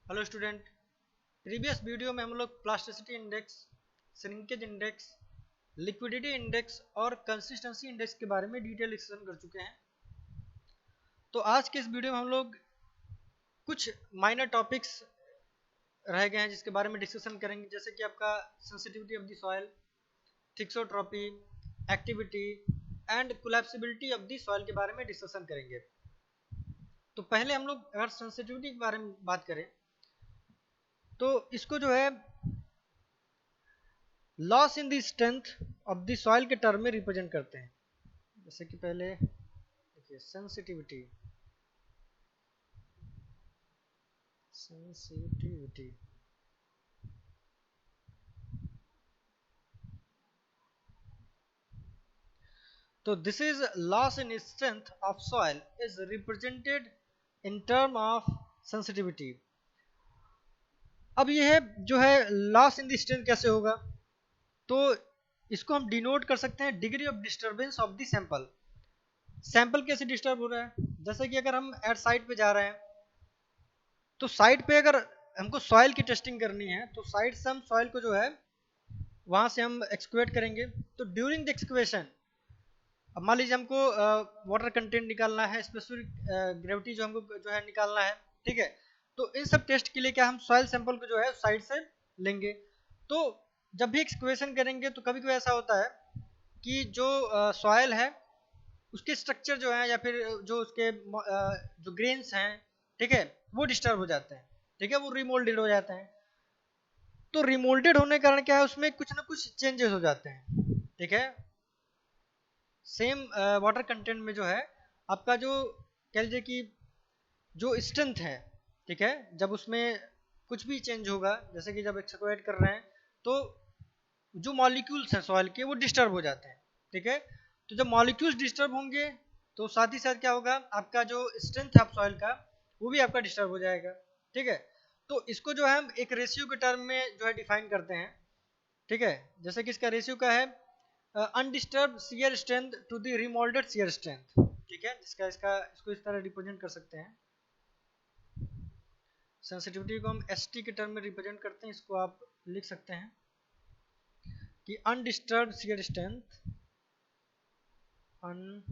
Hello student. Previous video में हम लोग plasticity index, shrinkage index, liquidity index और कंसिस्टेंसी इंडेक्स के बारे में डिटेल डिस्कशन कर चुके हैं। तो आज के इस वीडियो में हम लोग कुछ माइनर टॉपिक्स रह गए हैं जिसके बारे में डिस्कशन करेंगे, जैसे कि आपका sensitivity of the soil, thixotropy, activity and collapsibility of the soil के बारे में डिस्कशन करेंगे। तो पहले हम लोग अगर सेंसिटिविटी के बारे में बात करें तो इसको जो है loss in the strength of the soil के टर्म में रिप्रेजेंट करते हैं। जैसे कि पहले देखिए सेंसिटिविटी सेंसिटिविटी तो this is loss in strength of soil is represented in term of sensitivity. अब यह जो है लॉस इन द स्ट्रेंथ कैसे होगा, तो इसको हम डिनोट कर सकते हैं degree of disturbance of the sample. Sample कैसे डिस्टर्ब हो रहा है, जैसे कि अगर हम एट साइट पे जा रहे हैं तो साइट पे अगर हमको सॉइल की टेस्टिंग करनी है तो साइट से हम सॉइल को जो है वहां से हम एक्सक्वेट करेंगे। तो ड्यूरिंग द एक्सक्वेशन अब मान लीजिए हमको वाटर कंटेंट निकालना है, स्पेसिफिक ग्रेविटी जो हमको जो है निकालना है, ठीक है। तो इन सब टेस्ट के लिए क्या हम सॉइल सैंपल को जो है साइड से लेंगे। तो जब भी एक्सक्वेशन करेंगे तो कभी कभी ऐसा होता है कि जो सॉइल है उसके स्ट्रक्चर जो है या फिर जो उसके जो ग्रेन्स हैं, ठीक है, वो डिस्टर्ब हो जाते हैं, ठीक है, वो रिमोल्डेड हो जाते हैं। तो रिमोल्डेड होने के कारण क्या है, उसमें कुछ ना कुछ चेंजेस हो जाते हैं, ठीक है। सेम वाटर कंटेंट में जो है आपका जो कह लीजिए कि जो स्ट्रेंथ है, ठीक है, जब उसमें कुछ भी चेंज होगा, जैसे कि जब एक्सक्वेट कर रहे हैं तो जो मॉलिक्यूल्स हैं सॉइल के वो डिस्टर्ब हो जाते हैं, ठीक है। तो जब मॉलिक्यूल्स डिस्टर्ब होंगे तो साथ ही साथ क्या होगा, आपका जो स्ट्रेंथ है सॉइल का वो भी आपका डिस्टर्ब हो जाएगा, ठीक है। तो इसको जो है हम एक रेशियो के टर्म में जो है डिफाइन करते हैं, ठीक है। जैसे कि इसका रेशियो का है undisturbed shear strength to the remoulded shear strength, ठीक है। जिसका इसका इसको इस तरह रिप्रेजेंट कर सकते हैं। सेंसिटिविटी को हम एस टी के टर्म में रिप्रेजेंट करते हैं, इसको आप लिख सकते हैं कि undisturbed shear strength, undisturbed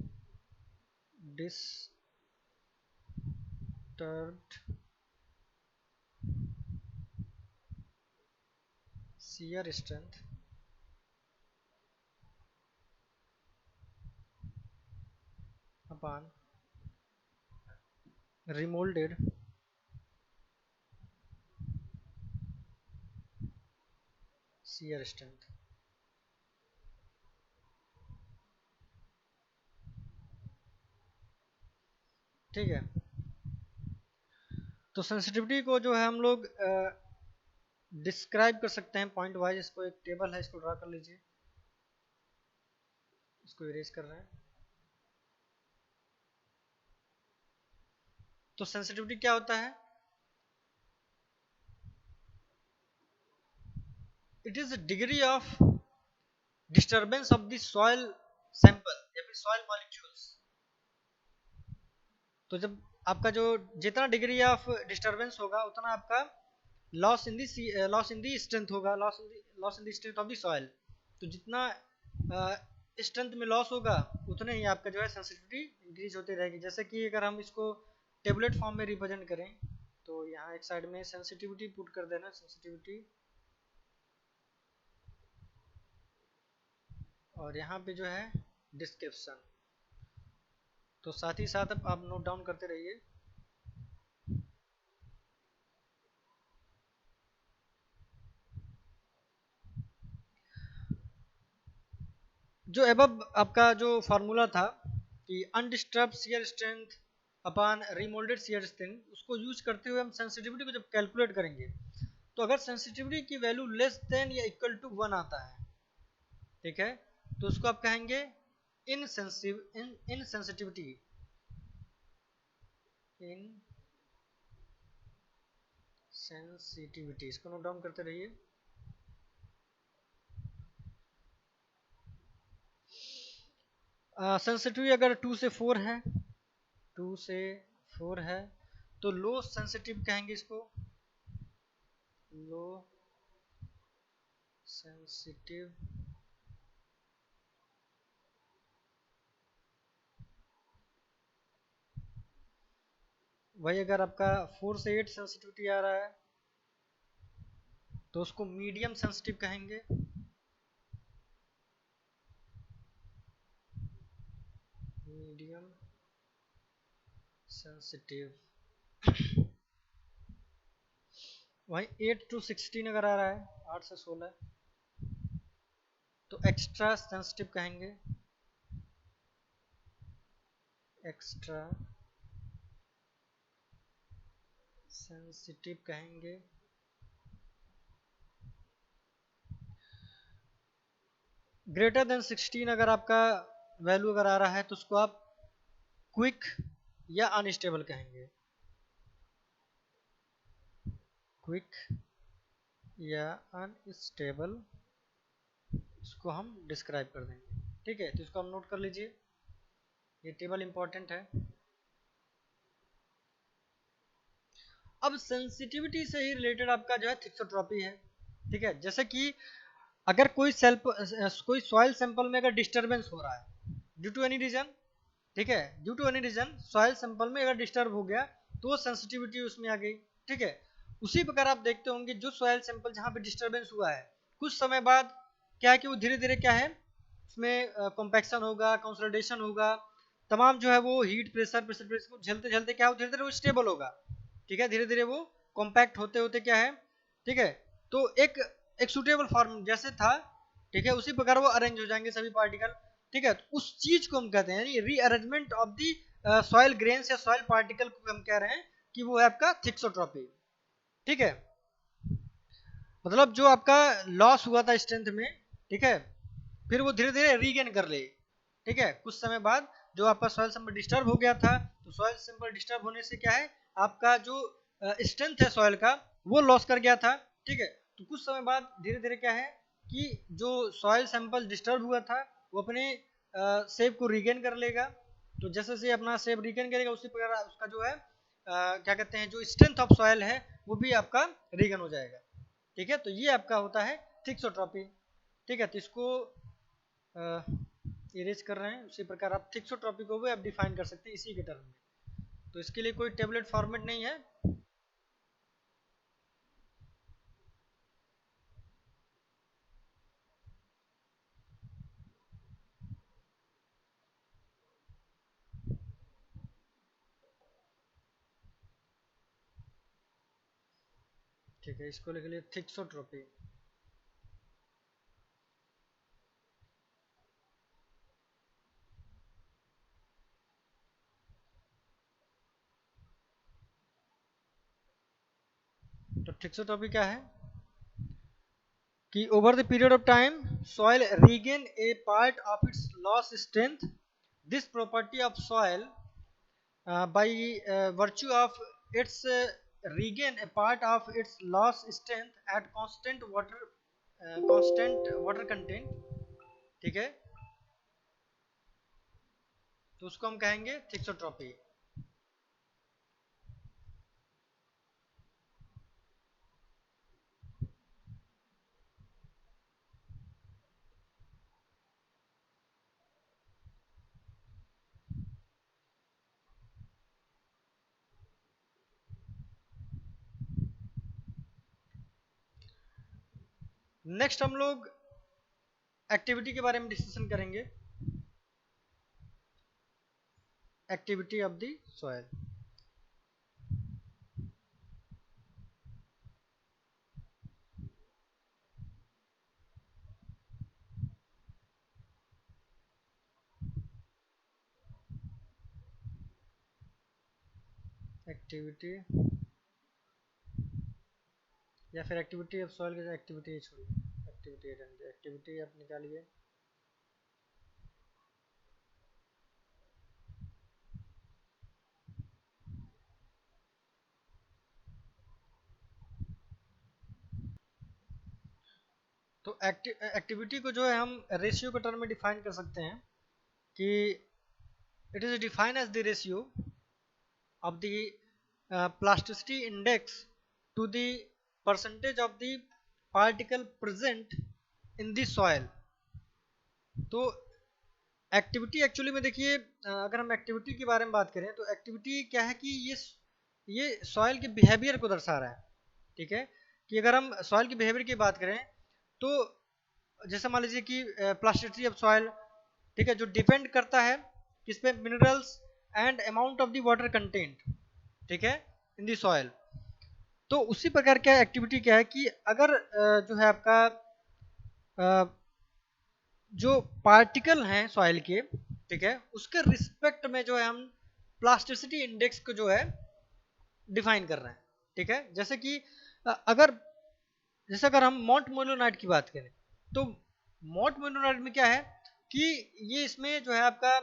shear strength upon remoulded shear strength. ठीक है। तो सेंसिटिविटी को जो है हम लोग डिस्क्राइब कर सकते हैं पॉइंट वाइज। इसको एक टेबल है, इसको ड्रा कर लीजिए, इसको इरेज कर रहे हैं। तो सेंसिटिविटी क्या होता है, it is degree of disturbance of the soil sample या फिर सॉइल मॉलिक्यूल्स। तो जब आपका जो जितना डिग्री ऑफ डिस्टर्बेंस होगा उतना आपका लॉस इन दी स्ट्रेंथ होगा, loss in the strength of the soil. तो जितना स्ट्रेंथ में लॉस होगा उतने ही आपका जो है सेंसिटिविटी इंक्रीज होती रहेगी। जैसे कि अगर हम इसको टेबलेट फॉर्म में रिप्रेजेंट करें तो यहाँ एक साइड में सेंसिटिविटी पुट कर देना, सेंसिटिविटी, और यहाँ पे जो है डिस्क्रिप्शन। तो साथ ही साथ अब आप नोट डाउन करते रहिए। जो एबब आपका जो फार्मूला था कि undisturbed shear strength upon remoulded shear strength, उसको यूज करते हुए हम सेंसिटिविटी को जब कैलकुलेट करेंगे तो अगर सेंसिटिविटी की वैल्यू लेस देन या इक्वल टू 1 आता है, ठीक है, तो उसको आप कहेंगे इनसेंसिटिविटी, इनसेंसिटिविटी। इसको नोट डाउन करते रहिए। सेंसिटिविटी अगर 2 से 4 है, 2 से 4 है तो लो सेंसिटिव कहेंगे इसको, लो सेंसिटिव वही अगर आपका 4 से 8 सेंसिटिविटी आ रहा है तो उसको मीडियम सेंसिटिव कहेंगे। Medium sensitive. वही 8 to 16 अगर आ रहा है 8 से 16 तो एक्स्ट्रा सेंसिटिव कहेंगे। एक्स्ट्रा सेंसिटिव कहेंगे। ग्रेटर देन 16 अगर आपका वैल्यू अगर आ रहा है तो उसको आप क्विक या अनस्टेबल कहेंगे। क्विक या अनस्टेबल इसको हम डिस्क्राइब कर देंगे। ठीक है, तो इसको हम नोट कर लीजिए, ये टेबल इंपॉर्टेंट है। अब सेंसिटिविटी से ही रिलेटेड आपका जो है थिक्सोट्रॉपी है। ठीक है, जैसे कि अगर कोई सॉइल सैंपल में अगर डिस्टरबेंस हो रहा है ड्यू टू एनी रीजन, ठीक है, due to any reason soil sample में अगर डिस्टर्ब हो गया तो सेंसिटिविटी उसमें आ गई। ठीक है, उसी प्रकार आप देखते होंगे जो सॉइल सैंपल जहाँ पे डिस्टर्बेंस हुआ है कुछ समय बाद क्या है कि वो धीरे धीरे क्या है उसमें कॉम्पैक्शन होगा, कंसोलिडेशन होगा, तमाम जो है वो हीट प्रेशर प्रेशर को झेलते झेलते क्या हो धीरे धीरे वो स्टेबल होगा। ठीक है, धीरे धीरे वो कॉम्पैक्ट होते होते क्या है, ठीक है, तो एक सुटेबल फॉर्म जैसे था, ठीक है, उसी प्रकार वो अरेंज हो जाएंगे सभी पार्टिकल। ठीक है, तो उस चीज को हम कहते हैं यानी rearrangement of the soil grains या सॉइल पार्टिकल को हम कह रहे हैं कि वो है आपका थिक्सोट्रॉपी। ठीक है, मतलब जो आपका लॉस हुआ था स्ट्रेंथ में, ठीक है, फिर वो धीरे धीरे रीगेन कर ले। ठीक है, कुछ समय बाद जो आपका सॉइल सैंपल डिस्टर्ब हो गया था तो सॉइल सैंपल डिस्टर्ब होने से क्या है आपका जो स्ट्रेंथ है सॉइल का वो लॉस कर गया था। ठीक है, तो कुछ समय बाद धीरे धीरे क्या है कि जो सॉइल सैंपल डिस्टर्ब हुआ था वो अपने शेप को रीगेन कर लेगा। तो जैसे जैसे अपना शेप रीगेन करेगा उसी प्रकार उसका जो है क्या कहते हैं जो स्ट्रेंथ ऑफ सॉइल है वो भी आपका रीगेन हो जाएगा। ठीक है, तो ये आपका होता है थिक्सोट्रॉपी। ठीक है, तो इसको इरेज कर रहे हैं, उसी प्रकार आप थिक्सोट्रॉपी को भी आप डिफाइन कर सकते हैं इसी के टर्म में। तो इसके लिए कोई टेबलेट फॉर्मेट नहीं है। ठीक है, इसको लिख लिए थिक्सोट्रॉपी। तो थिक्सोट्रॉपी क्या है कि over the period of time soil regain A part of its loss strength. This property of soil by virtue of its regain a part of its lost strength at constant water content। ठीक है, तो उसको हम कहेंगे thixotropy. Next हम लोग activity के बारे में डिस्कशन करेंगे। Activity of the soil. Activity या फिर एक्टिविटी ऑफ सॉइल के एक्टिविटी छोड़िए, एक्टिविटी एक्टिविटी आप निकालिए। तो एक्टिविटी को जो है हम रेशियो के टर्म में डिफाइन कर सकते हैं कि it is defined as the ratio of the plasticity index to the percentage of the particle present in the soil. तो एक्टिविटी एक्चुअली में देखिए, अगर हम एक्टिविटी के बारे में बात करें तो एक्टिविटी क्या है कि ये सॉइल के बिहेवियर को दर्शा रहा है। ठीक है, कि अगर हम सॉइल के बिहेवियर की बात करें तो जैसे मान लीजिए कि प्लास्टिसिटी ऑफ सॉइल, ठीक है, जो डिपेंड करता है किस पे, minerals and amount of the water content, ठीक है, इन दी सॉइल। तो उसी प्रकार क्या एक्टिविटी क्या है कि अगर जो है आपका जो पार्टिकल हैं सॉइल के, ठीक है, उसके रिस्पेक्ट में जो है हम प्लास्टिसिटी इंडेक्स को जो है डिफाइन कर रहे हैं। ठीक है, जैसे कि अगर जैसे अगर हम मॉन्ट मोलोनाइट की बात करें तो मॉन्ट मोलोनाइट में क्या है कि ये इसमें जो है आपका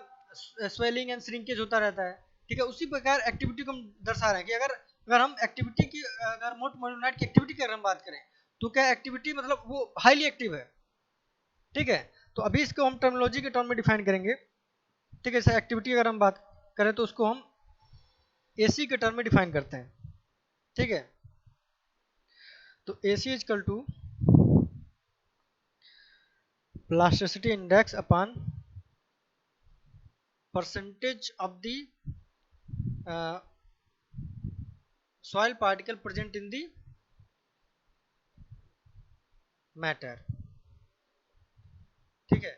स्वेलिंग एंड श्रिंकेज होता रहता है। ठीक है, उसी प्रकार एक्टिविटी को हम दर्शा रहे हैं कि अगर अगर हम एक्टिविटी की, अगर मॉन्ट मोलोनाइट की एक्टिविटी की अगर हम बात करें तो क्या एक्टिविटी मतलब वो हाईली एक्टिव है। ठीक है, तो अभी इसको हम टर्मिनोलॉजी के टर्म में डिफाइन करेंगे। ठीक है, जैसे एक्टिविटी अगर हम बात करें तो उसको हम एसी के टर्म में डिफाइन करते हैं। ठीक है, तो AC is equal to plasticity index upon percentage of the soil particle present in the matter। ठीक है,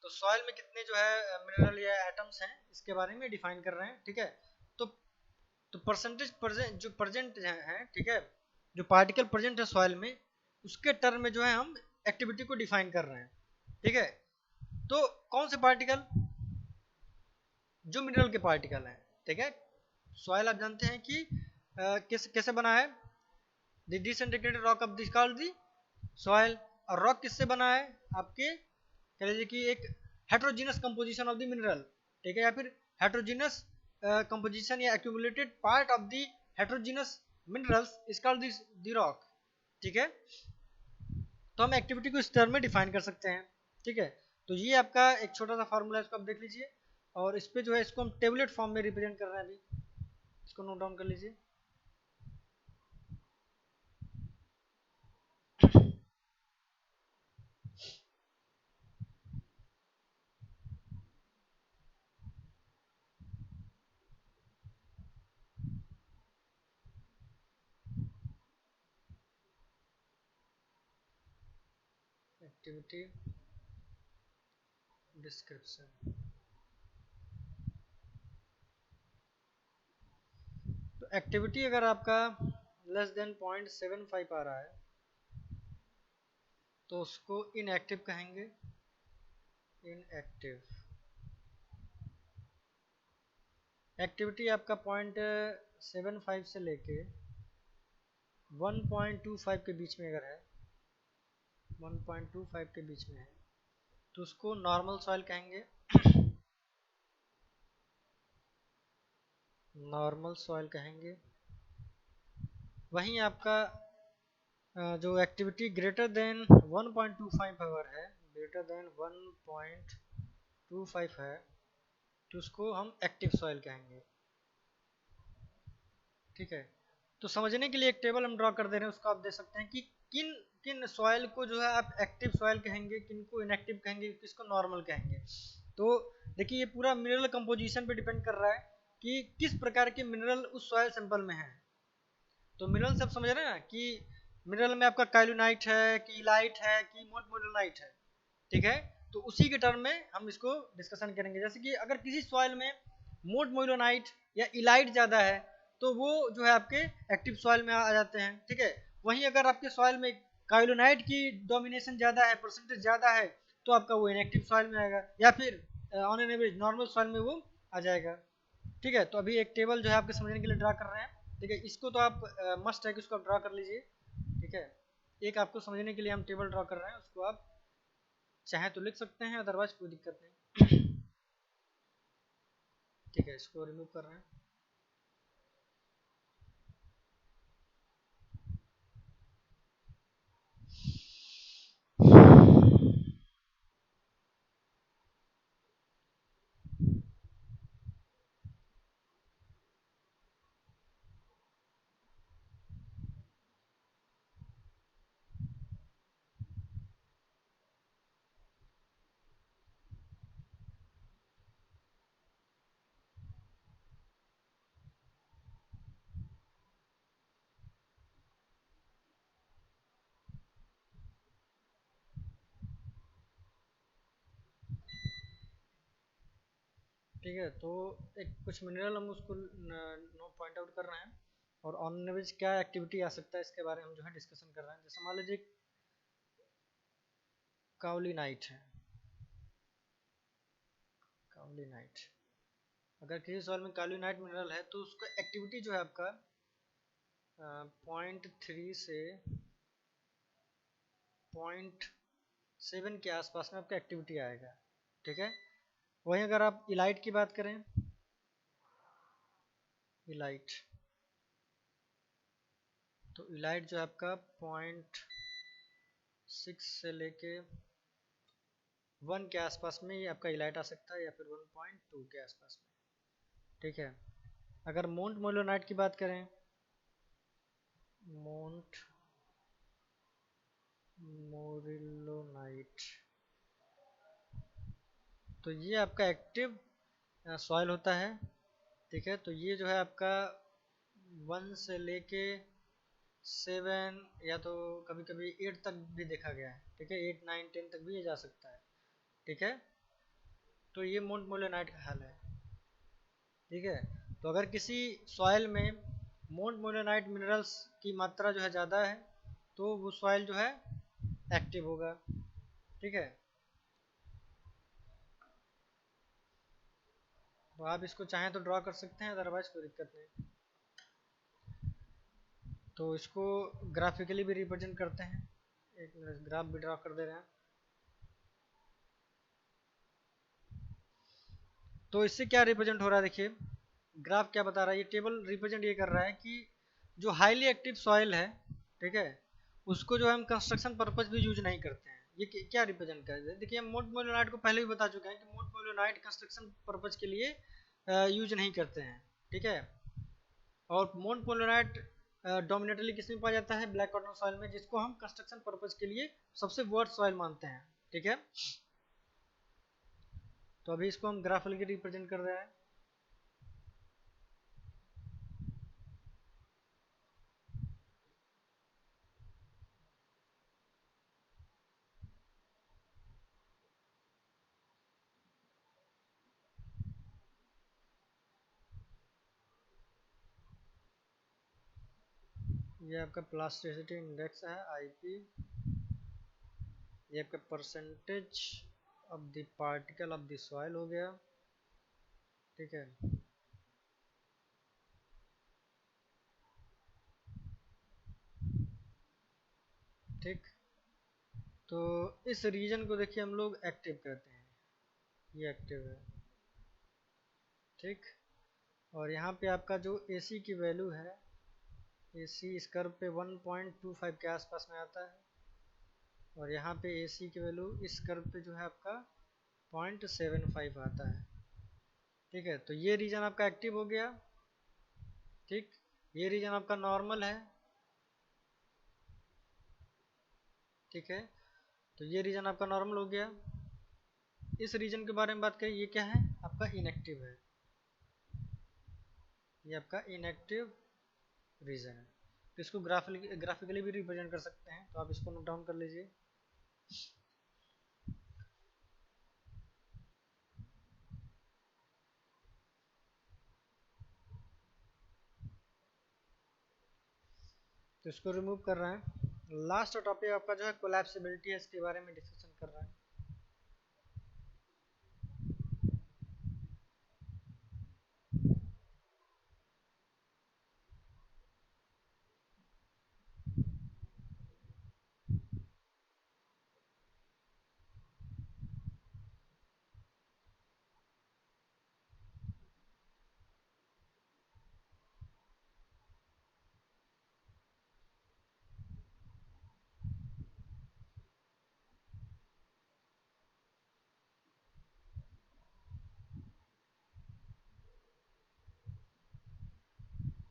तो सॉइल में कितने जो है मिनरल या एटम्स हैं इसके बारे में डिफाइन कर रहे हैं। ठीक है, तो तो परसेंटेज प्रेजेंट जो प्रेजेंट है, ठीक है, जो पार्टिकल प्रेजेंट है सॉइल में, उसके टर्म में जो है हम एक्टिविटी को डिफाइन कर रहे हैं। ठीक है, तो कौन से पार्टिकल, जो मिनरल के पार्टिकल हैं। ठीक है, सॉइल आप जानते हैं कि कैसे बना है, the disintegrated rock of this called the soil. और रॉक किससे बना है, आपके कह लीजिए कि एक heterogeneous composition of the mineral. ठीक है, या फिर हेट्रोजीनस कंपोजिशन या accumulated part of the heterogeneous minerals is called the rock. ठीक है, तो हम एक्टिविटी को इस टर्म में डिफाइन कर सकते हैं। ठीक है, तो ये आपका एक छोटा सा फार्मूला है, इसको आप देख लीजिए। और इस पे जो है इसको हम टेबलेट फॉर्म में रिप्रेजेंट कर रहे हैं अभी, इसको नोट डाउन कर लीजिए। Activity description. तो एक्टिविटी अगर आपका लेस देन 0.75 आ रहा है तो उसको इनएक्टिव कहेंगे, इनएक्टिव। एक्टिविटी आपका 0.75 से लेके 1.25 के बीच में अगर है, 1.25 के बीच में है तो उसको नॉर्मल सॉइल कहेंगे, नॉर्मल सॉइल कहेंगे। वहीं आपका जो एक्टिविटी ग्रेटर देन 1.25 अवर है, ग्रेटर देन 1.25 है तो उसको हम एक्टिव सॉइल कहेंगे। ठीक है, तो समझने के लिए एक टेबल हम ड्रॉ कर दे रहे हैं, उसको आप देख सकते हैं कि किन किन सॉइल को जो है आप एक्टिव सॉइल कहेंगे, किन को इनएक्टिव कहेंगे, किसको नॉर्मल कहेंगे। तो देखिए ये पूरा मिनरल कंपोजिशन पे डिपेंड कर रहा है कि किस प्रकार के मिनरल उस सॉइल सैंपल में है। तो मिनरल सब समझ रहे हैं ना कि मिनरल में आपका काइलोनाइट है कि इलाइट है कि मोनोनाइट है। ठीक है, तो उसी के टर्म में हम इसको डिस्कशन करेंगे। जैसे कि अगर किसी सॉइल में मोड मोइलोनाइट या इलाइट ज़्यादा है तो वो जो है आपके एक्टिव सॉइल में आ जाते हैं। ठीक है, वहीं अगर आपके सॉइल में काइलोनाइट की डोमिनेशन ज़्यादा है, परसेंटेज ज़्यादा है, तो आपका वो इनएक्टिव सॉइल में आएगा, या फिर on an average normal soil में वो आ जाएगा। ठीक है, तो अभी एक टेबल जो है आपके समझने के लिए ड्रा कर रहे हैं। ठीक है, इसको तो आप मस्ट है कि उसको आप ड्रा कर लीजिए। ठीक है, एक आपको समझने के लिए हम टेबल ड्रा कर रहे हैं, उसको आप चाहे तो लिख सकते हैं, अदरवाइज कोई दिक्कत नहीं। ठीक है, इसको रिमूव कर रहे हैं। ठीक है। तो एक कुछ मिनरल हम उसको नो पॉइंट आउट कर रहे हैं, और ऑन एवरेज क्या एक्टिविटी आ सकता है इसके बारे में हम जो है डिस्कशन कर रहे हैं। जैसे मान लीजिए काउलिनाइट है, काउलिनाइट, अगर किसी सॉइल में काउलिनाइट मिनरल है तो उसका एक्टिविटी जो है आपका 0.3 से 0.7 के आसपास में आपका एक्टिविटी आएगा। ठीक है। वहीं अगर आप इलाइट की बात करें, इलाइट, तो इलाइट जो है आपका 0.6 से लेके 1 के आसपास में ये आपका इलाइट आ सकता है, या फिर 1.2 के आसपास में। ठीक है। अगर मोंट मोलोनाइट की बात करें, मोंट मोरिलोनाइट, तो ये आपका एक्टिव सॉइल होता है। ठीक है। तो ये जो है आपका 1 से लेके 7 या तो कभी कभी 8 तक भी देखा गया है। ठीक है। 8 9 10 तक भी ये जा सकता है। ठीक है। तो ये मोंट मोलोनाइट का हाल है। ठीक है। तो अगर किसी सॉइल में मोंट मोलोनाइट मिनरल्स की मात्रा जो है ज़्यादा है तो वो सॉइल जो है एक्टिव होगा। ठीक है। तो आप इसको चाहें तो ड्रॉ कर सकते हैं, अदरवाइज कोई दिक्कत नहीं। तो इसको ग्राफिकली भी रिप्रेजेंट करते हैं, एक ग्राफ भी ड्रॉ कर दे रहे हैं। तो इससे क्या रिप्रेजेंट हो रहा है, देखिए ग्राफ क्या बता रहा है, ये टेबल रिप्रेजेंट ये कर रहा है कि जो हाईली एक्टिव सॉइल है, ठीक है, उसको जो है हम कंस्ट्रक्शन पर्पज भी यूज नहीं करते हैं। ये क्या रिप्रेजेंट कर रहा है, देखिए हम मोंट मोलोनाइट को पहले भी बता चुके हैं कि मोंट मोलोनाइट कंस्ट्रक्शन पर्पज के लिए यूज नहीं करते हैं। ठीक है। और मोंट मोलोनाइट डोमिनेटली किस में पाया जाता है, ब्लैक कॉटन सॉइल में, जिसको हम कंस्ट्रक्शन पर्पज के लिए सबसे वर्स्ट सॉइल मानते हैं। ठीक है। तो अभी इसको हम ग्राफिकली रिप्रेजेंट कर रहे हैं। ये आपका प्लास्टिसिटी इंडेक्स है, आईपी। ये आपका percentage of the particle of the soil हो गया। ठीक है। ठीक। तो इस रीजन को देखिए हम लोग एक्टिव कहते हैं, ये एक्टिव है। ठीक। और यहाँ पे आपका जो एसी की वैल्यू है, एसी इस कर्व पे 1.25 के आसपास में आता है, और यहाँ पे एसी की वैल्यू इस कर्व पे जो है आपका 0.75 आता है। ठीक है। तो ये रीजन आपका एक्टिव हो गया। ठीक। ये रीजन आपका नॉर्मल है। ठीक है। तो ये रीजन आपका नॉर्मल हो गया। इस रीजन के बारे में बात करें, ये क्या है आपका इनएक्टिव है, ये आपका इनएक्टिव रीजन है। तो इसको ग्राफिकली भी रिप्रेजेंट कर सकते हैं, तो आप इसको नोट डाउन कर लीजिए। तो इसको रिमूव कर रहे हैं। लास्ट टॉपिक आपका जो है कोलैप्सिबिलिटी है, इसके बारे में डिस्कशन कर रहे हैं।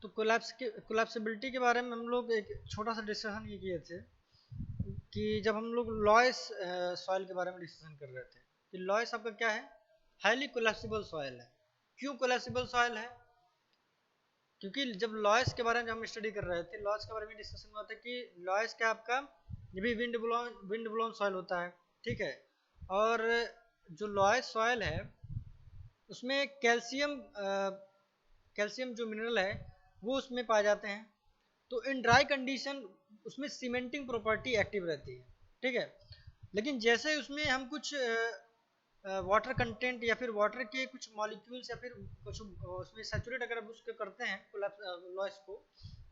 तो कोलैप्सिबिलिटी के बारे में हम लोग एक छोटा सा डिस्कशन ये किए थे कि जब हम लोग लॉयस सॉइल के बारे में डिस्कशन कर रहे थे कि लॉयस आपका क्या है, हाईली कोलैप्सिबल सॉइल है। क्यों कोलैप्सिबल सॉइल है, क्योंकि जब लॉयस के बारे में हम स्टडी कर रहे थे, लॉयस के बारे में डिस्कशन हुआ था कि लॉयस क्या आपका ये भी विंड ब्लोन सॉइल होता है। ठीक है। और जो लॉयस सॉइल है उसमें कैल्शियम जो मिनरल है वो उसमें पाए जाते हैं। तो इन ड्राई कंडीशन उसमें सीमेंटिंग प्रॉपर्टी एक्टिव रहती है, ठीक है। लेकिन जैसे उसमें हम कुछ वाटर कंटेंट या फिर वाटर के कुछ मॉलिक्यूल्स या फिर कुछ उसमें सैचुरेट अगर हम उसके करते हैं लॉइस को,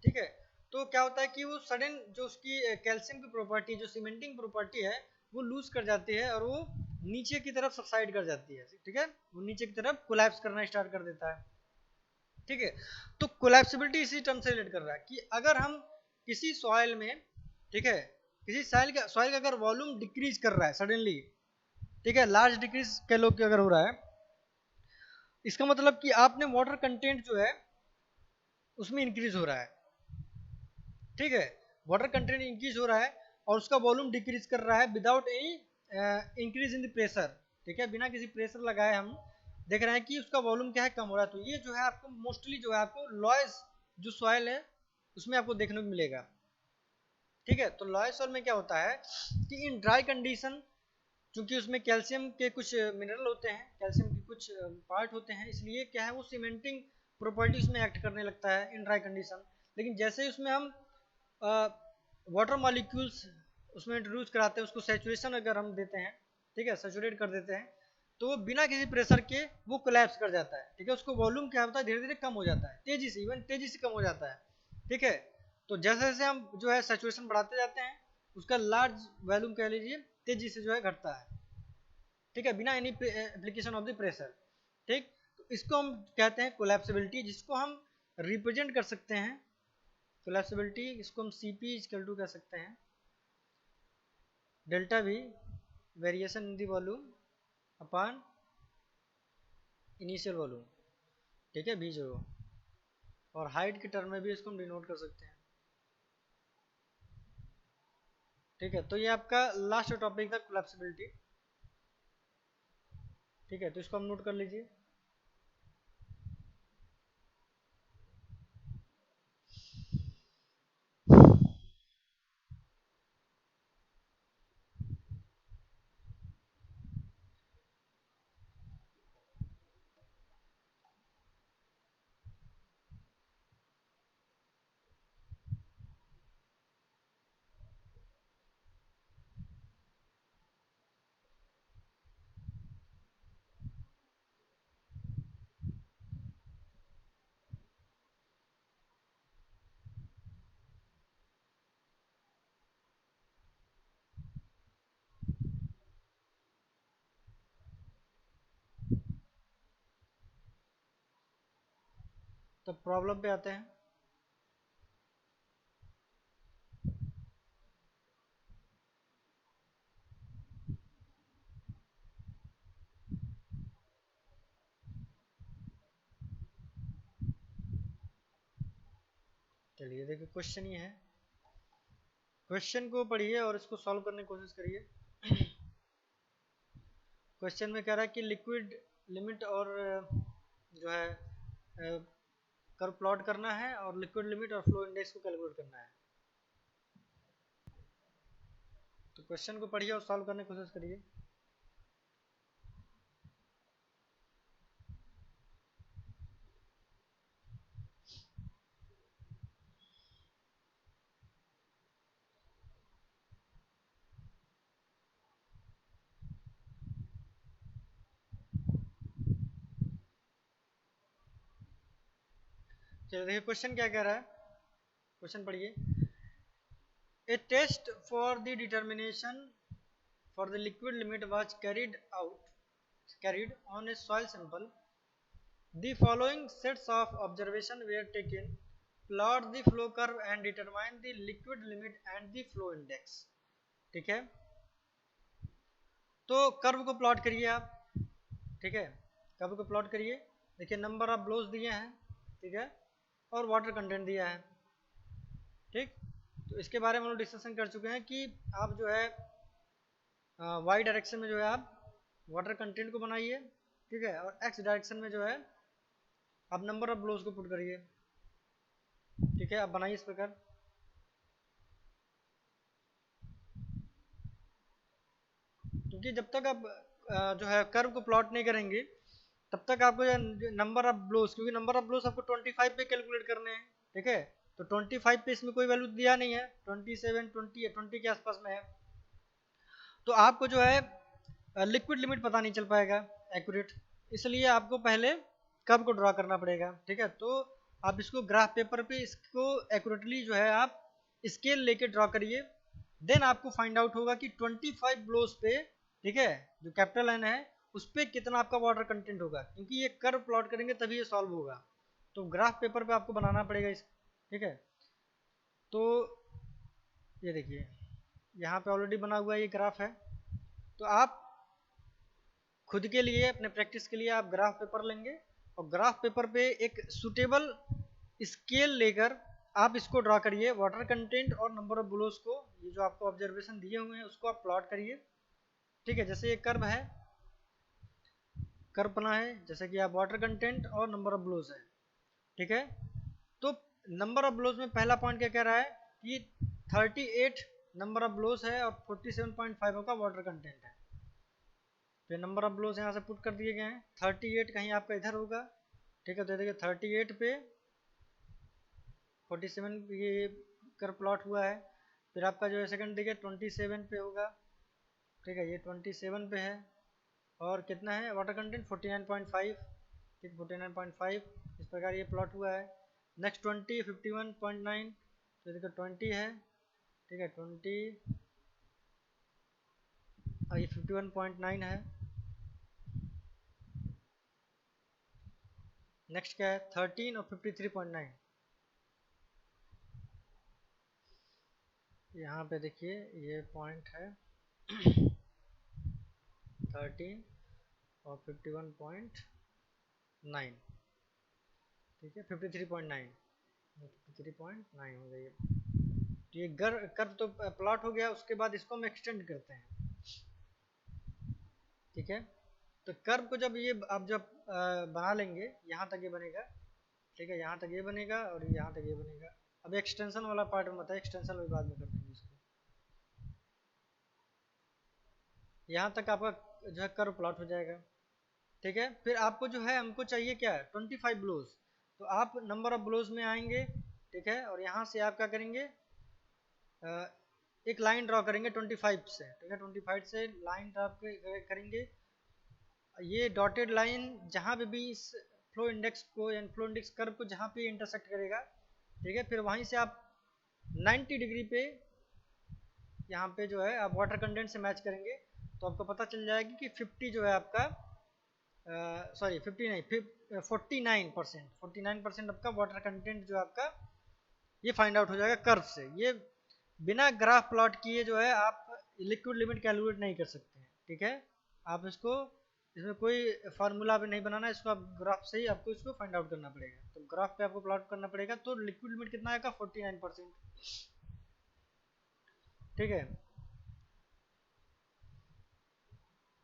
ठीक है, तो क्या होता है कि वो सडन जो उसकी कैल्शियम की प्रॉपर्टी जो सीमेंटिंग प्रॉपर्टी है वो लूज कर जाती है और वो नीचे की तरफ सबसाइड कर जाती है, ठीक है, वो नीचे की तरफ कोलैप्स करना स्टार्ट कर देता है, ठीक है। तो कोलैप्सिबिलिटी इसी टर्म से रिलेट कर रहा है कि अगर हम किसी सॉइल में, ठीक है, किसी सॉइल का अगर वॉल्यूम डिक्रीज कर रहा है सडनली, ठीक है, लार्ज डिक्रीज के लोग अगर हो रहा है, इसका मतलब कि आपने वाटर कंटेंट जो है उसमें इंक्रीज हो रहा है, ठीक है, वाटर कंटेंट इंक्रीज हो रहा है और उसका वॉल्यूम डिक्रीज कर रहा है without any increase in the pressure, ठीक है, बिना किसी प्रेशर लगाए हम देख रहे हैं कि उसका वॉल्यूम क्या है, कम हो रहा है। तो ये जो है आपको मोस्टली जो है आपको लॉयस जो सॉइल है उसमें आपको देखने को मिलेगा, ठीक है। तो लॉयस सॉइल में क्या होता है कि इन ड्राई कंडीशन क्योंकि उसमें कैल्शियम के कुछ मिनरल होते हैं, कैल्शियम के कुछ पार्ट होते हैं, इसलिए क्या है वो सीमेंटिंग प्रॉपर्टीज में एक्ट करने लगता है इन ड्राई कंडीशन। लेकिन जैसे ही उसमें हम वाटर मॉलिक्यूल्स उसमें इंट्रोड्यूस कराते हैं, उसको सैचुरेशन अगर हम देते हैं, ठीक है, सैचुरेट कर देते हैं, तो वो बिना किसी प्रेशर के वो कोलैप्स कर जाता है, ठीक है, उसको वॉल्यूम क्या होता है धीरे धीरे कम हो जाता है, तेजी से, इवन तेजी से कम हो जाता है, ठीक है। तो जैसे जैसे हम जो है सैचुरेशन बढ़ाते जाते हैं उसका लार्ज वॉल्यूम कह लीजिए तेजी से जो है घटता है, ठीक है, बिना any application of the pressure, ठीक। तो इसको हम कहते हैं कोलैप्सिबिलिटी, जिसको हम रिप्रेजेंट कर सकते हैं कोलैप्सिबिलिटी, इसको हम CP इक्वल टू कह सकते हैं delta V variation in the volume upon initial volume, ठीक है, V0, और हाइट के टर्म में भी इसको हम डिनोट कर सकते हैं, ठीक है। तो ये आपका लास्ट टॉपिक था कोलैप्सिबिलिटी, ठीक है, तो इसको हम नोट कर लीजिए। तो प्रॉब्लम पे आते हैं। चलिए देखिए क्वेश्चन ये है, क्वेश्चन को पढ़िए और इसको सॉल्व करने की कोशिश करिए। क्वेश्चन में कह रहा है कि लिक्विड लिमिट और जो है कर्व प्लॉट करना है और लिक्विड लिमिट और फ्लो इंडेक्स को कैलकुलेट करना है। तो क्वेश्चन को पढ़िए और सॉल्व करने की कोशिश करिए। चलिए देखिए क्वेश्चन क्या कह रहा है, क्वेश्चन पढ़िए। A test for the determination for the liquid limit was carried on a soil sample. The following sets of observation were taken. Plot the flow curve and determine the liquid limit and the flow index. ठीक है, तो curve को plot करिए आप, ठीक है, curve को plot करिए। देखिए नंबर ऑफ ब्लोज दिए हैं, ठीक है, और वाटर कंटेंट दिया है, ठीक। तो इसके बारे में हम लोग डिस्कशन कर चुके हैं कि आप जो है वाई डायरेक्शन में जो है आप वाटर कंटेंट को बनाइए, ठीक है, और एक्स डायरेक्शन में जो है आप नंबर ऑफ ब्लोज को पुट करिए, ठीक है, आप बनाइए इस प्रकार। क्योंकि जब तक आप जो है कर्व को प्लॉट नहीं करेंगे तब तक आपको नंबर ऑफ ब्लोज, क्योंकि नंबर ऑफ ब्लोज आपको 25 पे कैलकुलेट करने हैं, ठीक है। तो 25 पे इसमें कोई वैल्यू दिया नहीं है, 27 20 के आसपास में है, तो आपको जो है लिक्विड लिमिट पता नहीं चल पाएगा एक्यूरेट, इसलिए आपको पहले कर्व को ड्रा करना पड़ेगा, ठीक है। तो आप इसको ग्राफ पेपर पे इसको एक्यूरेटली जो है आप स्केल लेके ड्रा करिए, देन आपको फाइंड आउट होगा कि 25 ब्लोज पे, ठीक है, जो कैपिटल एन है उस पर कितना आपका वाटर कंटेंट होगा, क्योंकि ये कर्व प्लॉट करेंगे तभी ये सॉल्व होगा, तो ग्राफ पेपर पे आपको बनाना पड़ेगा इस, ठीक है। तो ये देखिए यहाँ पे ऑलरेडी बना हुआ ये ग्राफ है, तो आप खुद के लिए अपने प्रैक्टिस के लिए आप ग्राफ पेपर लेंगे और ग्राफ पेपर पे एक सुटेबल स्केल लेकर आप इसको ड्रा करिए, वाटर कंटेंट और नंबर ऑफ ब्लोज को, ये जो आपको ऑब्जर्वेशन दिए हुए हैं उसको आप प्लॉट करिए, ठीक है। जैसे ये कर्व है, कर्व बना है, जैसे कि आप वाटर कंटेंट और नंबर ऑफ ब्लोज है, ठीक है। तो नंबर ऑफ ब्लोज में पहला पॉइंट क्या कह रहा है कि 38 नंबर ऑफ ब्लोज है और 47.5 का वाटर कंटेंट है, तो नंबर ऑफ ब्लोज यहाँ से पुट कर दिए गए हैं। 38 कहीं आपका इधर होगा, ठीक है, तो देखिए 38 पे 47 ये कर प्लॉट हुआ है, फिर आपका जो है सेकंड देखिए 27 पे होगा, ठीक है, ये 27 पे है, और कितना है वाटर कंटेंट 49.5, ठीक, 49.5 इस प्रकार ये प्लॉट हुआ है। नेक्स्ट 20 51.9, तो देखिए 20 है, ठीक है, 20 और ये 51.9 है। नेक्स्ट क्या है 13 और 53.9, यहाँ पे देखिए ये पॉइंट है 13 और 51.9, ठीक है, 53.9 हो गई, तो ये कर्व तो प्लॉट हो गया, उसके बाद इसको हम एक्सटेंड करते हैं, ठीक है। तो कर्व को जब ये आप जब बना लेंगे यहाँ तक ये बनेगा, ठीक है, यहाँ तक ये बनेगा और यहाँ तक ये बनेगा। अब एक्सटेंशन वाला पार्ट में बताया, एक्सटेंशन भी बाद में कर देंगे इसको, यहाँ तक आपका जो है कर्व प्लॉट हो जाएगा, ठीक है। फिर आपको जो है हमको चाहिए क्या 25 ब्लोज, तो आप नंबर ऑफ ब्लोज में आएंगे, ठीक है, और यहाँ से आप क्या करेंगे एक लाइन ड्रॉ करेंगे 25 से, ठीक है, 25 से लाइन ड्रॉ करेंगे, ये डॉटेड लाइन जहाँ पे भी इस फ्लो इंडेक्स को या फ्लो इंडेक्स कर्व को जहाँ पे इंटरसेक्ट करेगा, ठीक है, फिर वहीं से आप 90 डिग्री पे यहाँ पे जो है आप वाटर कंटेंट से मैच करेंगे, तो आपको पता चल जाएगी कि 50 जो है आपका सॉरी 50 नहीं 49% आपका वाटर कंटेंट जो आपका ये फाइंड आउट हो जाएगा कर्व से। ये बिना ग्राफ प्लॉट किए जो है आप लिक्विड लिमिट कैलकुलेट नहीं कर सकते हैं, ठीक है। आप इसको, इसमें कोई फार्मूला भी नहीं बनाना, इसको आप ग्राफ से ही आपको इसको फाइंड आउट करना पड़ेगा, तो ग्राफ पे आपको प्लॉट करना पड़ेगा, तो लिक्विड लिमिट कितना आएगा 49%, ठीक है।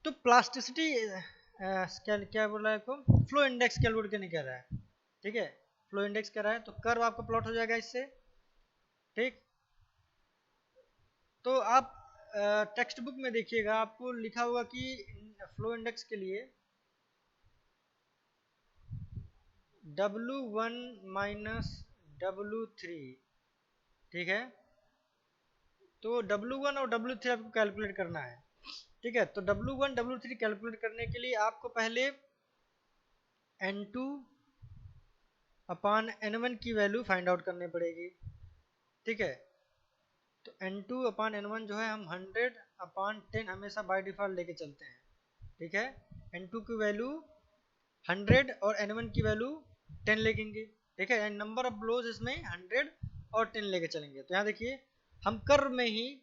तो प्लास्टिसिटी क्या बोल रहा है आपको, फ्लो इंडेक्स कैलकुलेट करने कह रहा है, ठीक है, फ्लो इंडेक्स कह रहा है, तो कर्व आपका प्लॉट हो जाएगा इससे, ठीक। तो आप टेक्स्ट बुक में देखिएगा आपको लिखा होगा कि फ्लो इंडेक्स के लिए W1 माइनस W3, ठीक है, तो W1 और W3 आपको कैलकुलेट करना है, ठीक है। तो W1 W3 कैलकुलेट करने के लिए आपको पहले N2 अपान N1 की वैल्यू फाइंड आउट करनी पड़ेगी, ठीक है। तो N2 अपान N1 जो है हम 100 अपान 10 हमेशा बाय डिफॉल्ट लेके चलते हैं, ठीक है। N2 की वैल्यू 100 और N1 की वैल्यू 10 लेंगे, ठीक है, नंबर ऑफ ब्लोज इसमें 100 और 10 लेके चलेंगे। तो यहाँ देखिए हम कर्व में ही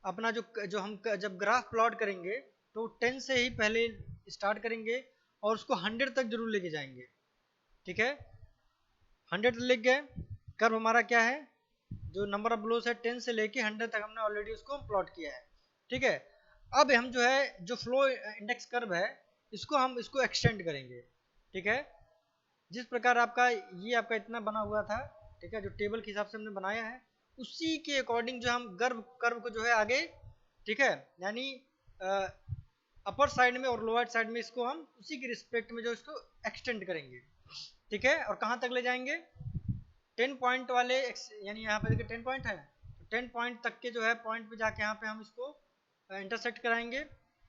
अपना जो हम जब ग्राफ प्लॉट करेंगे तो 10 से ही पहले स्टार्ट करेंगे और उसको 100 तक जरूर लेके जाएंगे, ठीक है। 100 तक लेके गए, कर्व हमारा क्या है, जो नंबर ऑफ ब्लोज है 10 से लेके 100 तक हमने ऑलरेडी उसको प्लॉट किया है, ठीक है। अब हम जो है जो फ्लो इंडेक्स कर्व है हम इसको एक्सटेंड करेंगे, ठीक है। जिस प्रकार आपका ये आपका इतना बना हुआ था, ठीक है, जो टेबल के हिसाब से हमने बनाया है उसी के अकॉर्डिंग जो हम कर्व को जो है आगे, ठीक है, यानी अपर साइड में और लोअर साइड में इसको हम उसी के रिस्पेक्ट में जो इसको एक्सटेंड करेंगे, ठीक है। और कहाँ तक ले जाएंगे, 10 पॉइंट वाले यानी यहाँ पे देखिए 10 पॉइंट है, तो 10 पॉइंट तक के जो है पॉइंट पे जाके यहाँ पे हम इसको इंटरसेक्ट कराएंगे,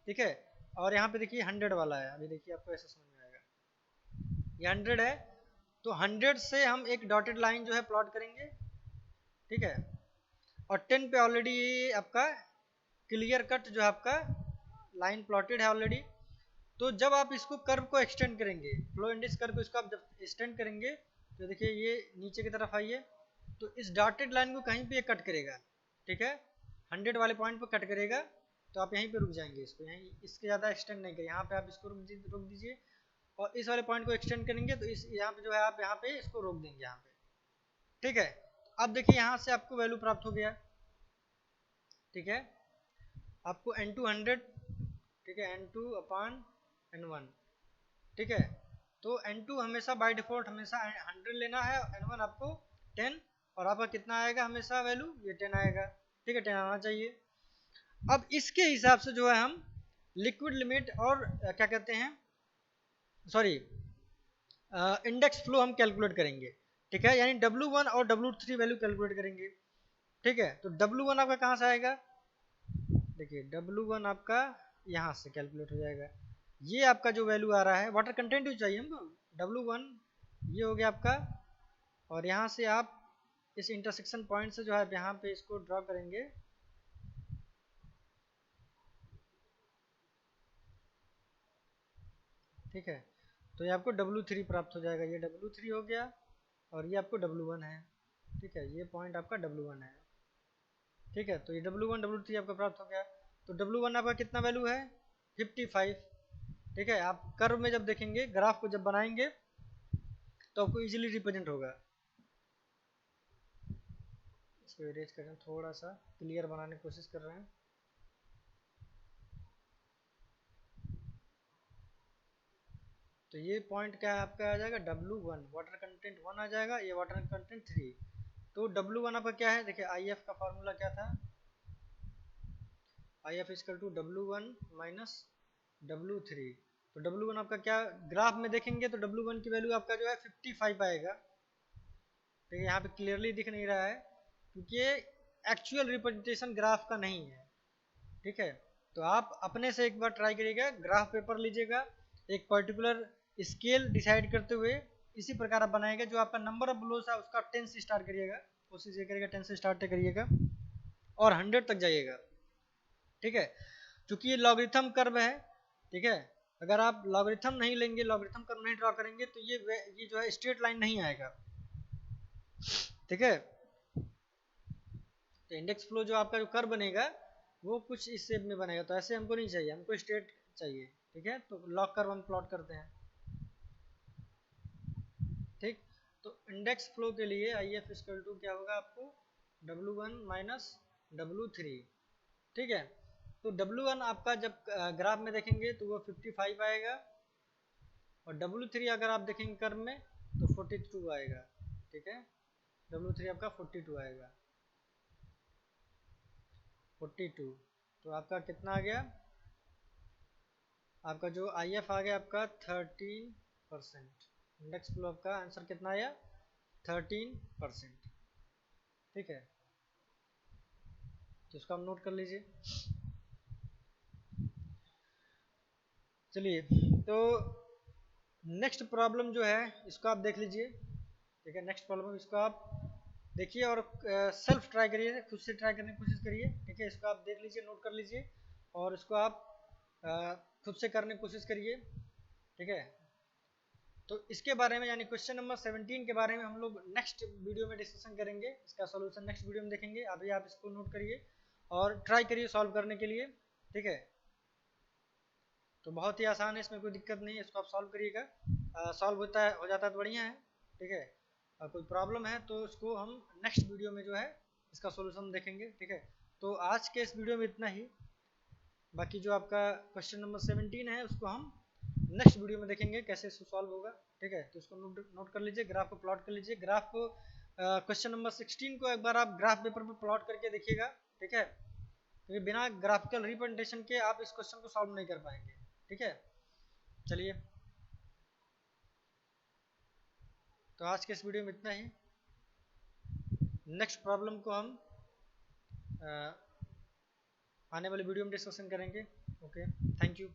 ठीक है। और यहाँ पे देखिए 100 वाला है, अभी देखिए आपको ऐसा समझ में आएगा, ये 100 है, तो 100 से हम एक डॉटेड लाइन जो है प्लॉट करेंगे, ठीक है। और 10 पे ऑलरेडी ये आपका क्लियर कट जो है आपका लाइन प्लॉटेड है ऑलरेडी। तो जब आप इसको कर्व को एक्सटेंड करेंगे, फ्लो इंडेक्स कर्व को इसको आप जब एक्सटेंड करेंगे तो देखिए ये नीचे की तरफ आइए, तो इस डॉटेड लाइन को कहीं पे ये कट करेगा, ठीक है, 100 वाले पॉइंट पे कट करेगा, तो आप यहीं पे रुक जाएंगे, इसको यहीं, इसके ज़्यादा एक्सटेंड नहीं करें, यहाँ पे आप इसको रोक दीजिए। और इस वाले पॉइंट को एक्सटेंड करेंगे तो इस यहाँ पे जो है आप यहाँ पे इसको रोक देंगे यहाँ पे, ठीक है। अब देखिए यहाँ से आपको वैल्यू प्राप्त हो गया, ठीक है, आपको N2 100, ठीक है, N2 अपान N1, ठीक है। तो N2 हमेशा बाय डिफॉल्ट हमेशा 100 लेना है, N1 आपको 10, और आपका कितना आएगा हमेशा वैल्यू, ये 10 आएगा, ठीक है, 10 आना चाहिए। अब इसके हिसाब से जो है हम लिक्विड लिमिट और क्या कहते हैं, सॉरी, इंडेक्स फ्लो हम कैलकुलेट करेंगे, ठीक है, यानी W1 और W3 वैल्यू कैलकुलेट करेंगे, ठीक है। तो W1 आपका कहाँ से आएगा, देखिए W1 आपका यहाँ से कैलकुलेट हो जाएगा, ये आपका जो वैल्यू आ रहा है, वाटर कंटेंट जो चाहिए हमको, W1 ये हो गया आपका, और यहाँ से आप इस इंटरसेक्शन पॉइंट से जो है यहाँ पे इसको ड्रॉ करेंगे, ठीक है। तो ये आपको W3 प्राप्त हो जाएगा, ये W3 हो गया, और ये आपको W1 है, ठीक है, ये पॉइंट आपका W1 है, ठीक है। तो ये W1 W3 आपका प्राप्त हो गया। तो W1 आपका कितना वैल्यू है, 55, ठीक है। आप कर्व में जब देखेंगे, ग्राफ को जब बनाएंगे तो आपको इजीली रिप्रेजेंट होगा। इसको इरेज करें, थोड़ा सा क्लियर बनाने की कोशिश कर रहे हैं। तो ये पॉइंट क्या है आपका, आ जाएगा W1, वाटर कंटेंट 1 आ जाएगा, ये वाटर कंटेंट 3। तो W1 आपका क्या है, देखिए IF का फॉर्मूला क्या था, IF equal to W1 minus W3। तो W1 आपका क्या, ग्राफ में देखेंगे तो W1 की वैल्यू आपका जो है 55 आएगा, ठीक है। यहाँ पे क्लियरली दिख नहीं रहा है क्योंकि ये एक्चुअल रिप्रेजेंटेशन ग्राफ का नहीं है, ठीक है। तो आप अपने से एक बार ट्राई करिएगा, ग्राफ पेपर लीजिएगा, एक पर्टिकुलर स्केल डिसाइड करते हुए इसी प्रकार आप बनाएंगे, जो आपका नंबर ऑफ ब्लोस है उसका 10 से स्टार्ट करिएगा, कोशिश ये करिएगा 10 से स्टार्ट करिएगा और 100 तक जाइएगा, ठीक है। चूंकि ये लॉगरिथम कर्व है, ठीक है, अगर आप लॉगरिथम नहीं लेंगे, लॉगरिथम कर्व नहीं ड्रॉ करेंगे तो ये जो है स्ट्रेट लाइन नहीं आएगा, ठीक है। तो इंडेक्स फ्लो जो आपका जो कर्व बनेगा वो कुछ इस शेप में बनेगा, तो ऐसे हमको नहीं चाहिए, हमको स्ट्रेट चाहिए, ठीक है। तो लॉग कर्व हम प्लॉट करते हैं, ठीक। तो इंडेक्स फ्लो के लिए IF इक्वल टू क्या होगा आपको, W1 माइनस W3, ठीक है। तो W1 आपका जब ग्राफ में देखेंगे तो वो 55 आएगा, और W3 अगर आप देखेंगे कर्व में तो 42 आएगा, ठीक है। W3 आपका 42 आएगा, 42। तो आपका कितना आ गया, आपका जो IF आ गया आपका 13%, इंडेक्स फ्लो आपका आंसर कितना आया, 13%, ठीक है। तो इसको आप नोट कर लीजिए। चलिए, तो नेक्स्ट प्रॉब्लम जो है इसको आप देख लीजिए, ठीक है। नेक्स्ट प्रॉब्लम इसको आप देखिए और सेल्फ ट्राई करिए, खुद से ट्राई करने की कोशिश करिए, ठीक है। इसको आप देख लीजिए, नोट कर लीजिए, और इसको आप खुद से करने की कोशिश करिए, ठीक है। तो इसके बारे में यानी क्वेश्चन नंबर 17 के बारे में हम लोग नेक्स्ट वीडियो में डिस्कशन करेंगे, इसका सॉल्यूशन नेक्स्ट वीडियो में देखेंगे। अभी आप इसको नोट करिए और ट्राई करिए सॉल्व करने के लिए, ठीक है। तो बहुत ही आसान है, इसमें कोई दिक्कत नहीं है, इसको आप सॉल्व करिएगा, सॉल्व होता है, हो जाता है तो बढ़िया है, ठीक है। कोई प्रॉब्लम है तो उसको हम नेक्स्ट वीडियो में जो है इसका सॉल्यूशन देखेंगे, ठीक है। तो आज के इस वीडियो में इतना ही, बाकी जो आपका क्वेश्चन नंबर 17 है उसको हम नेक्स्ट वीडियो में देखेंगे कैसे इसको सॉल्व होगा, ठीक है। तो इसको नोट कर लीजिए, ग्राफ को प्लॉट कर लीजिए, ग्राफ को क्वेश्चन नंबर 16 को एक बार आप ग्राफ पेपर पर प्लॉट करके देखिएगा, ठीक है। क्योंकि बिना ग्राफिकल रिप्रेजेंटेशन के आप इस क्वेश्चन को सॉल्व नहीं कर पाएंगे। ठीक है, चलिए तो आज के इस वीडियो में इतना ही। नेक्स्ट प्रॉब्लम को हम आने वाले वीडियो में डिस्कशन करेंगे। Okay, thank you.